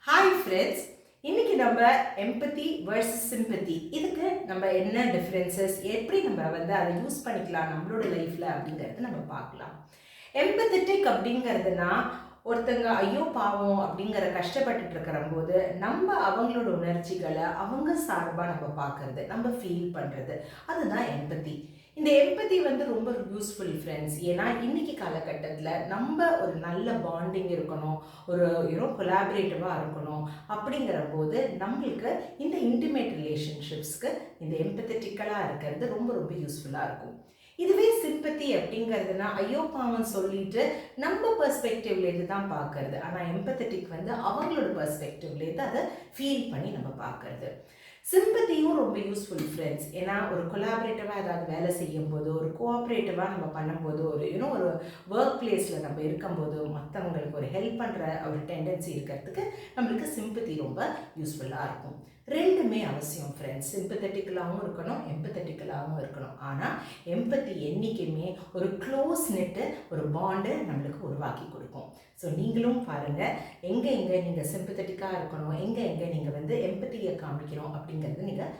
Hi friends, இன்னைக்கு நம்ம எம்பத்தி versus sympathy இதுக்கு நம்ம என்ன டிஃப்ரென்சஸ், எப்படி நம்ம அதை யூஸ் பண்ணிக்கலாம் நம்மளோட லைஃப்ல அப்படிங்கிறது நம்ம பார்க்கலாம். எம்பத்தட்டிக் அப்படிங்கிறதுனா ஒருத்தங்க ஐயோ பாவம் அப்படிங்கிற கஷ்டப்பட்டுட்டு இருக்கிற போது நம்ம அவங்களோட உணர்ச்சிகளை அவங்க சார்பாக நம்ம பார்க்கறது, நம்ம ஃபீல் பண்ணுறது, அதுதான் எம்பத்தி. இந்த எம்பத்தி ரொம்ப யூஸ்ஃபுல் ஃப்ரெண்ட்ஸ். ஏன்னா இன்னைக்கு காலகட்டத்தில் நம்ம ஒரு நல்ல பாண்டிங் இருக்கணும், ஒரு கொலாபரேட்டிவாக இருக்கணும். அப்படிங்கிற போது நம்மளுக்கு இந்த இன்டிமேட் ரிலேஷன்ஷிப்ஸ்க்கு இந்த எம்பத்தட்டிக்கலாக இருக்கிறது ரொம்ப ரொம்ப யூஸ்ஃபுல்லாக இருக்கும். இதுவே சிம்பத்தி அப்படிங்கிறதுனா ஐயோ பாவம் சொல்லிட்டு நம்ம பெர்ஸ்பெக்டிவ்லேருந்து தான் பார்க்கறது. ஆனால் எம்பத்தட்டிக் அவங்களோட பெர்ஸ்பெக்டிவ்லேருந்து அதை ஃபீல் பண்ணி நம்ம பார்க்கறது. சிம்பத்தியும் ரொம்ப யூஸ்ஃபுல் ஃப்ரெண்ட்ஸ். ஏன்னா ஒரு கொலாபரேட்டிவாக ஏதாவது வேலை செய்யும் போது, ஒரு கோஆப்ரேட்டிவாக நம்ம பண்ணும்போது, ஒரு ஒர்க் பிளேஸில் நம்ம இருக்கும்போது மற்றவங்களுக்கு ஒரு ஹெல்ப் பண்ணுற ஒரு டெண்டன்சி இருக்கிறதுக்கு நம்மளுக்கு சிம்பத்தி ரொம்ப யூஸ்ஃபுல்லாக இருக்கும். ரெண்டுமே அவசியம் ஃப்ரெண்ட்ஸ். சிம்பத்தட்டிக்கலாகவும் இருக்கணும், எம்பத்தட்டிக்கலாகவும் இருக்கணும். ஆனால் எம்பத்தி என்றைக்குமே ஒரு க்ளோஸ் நெட்டு, ஒரு பாண்டு நம்மளுக்கு உருவாக்கி கொடுக்கும். ஸோ நீங்களும் பாருங்கள், எங்கே நீங்கள் சிம்பத்தட்டிக்காக இருக்கணும், எங்கே நீங்கள் எம்பத்தியை காமிக்கணும் அப்படிங்கிறது நீங்கள்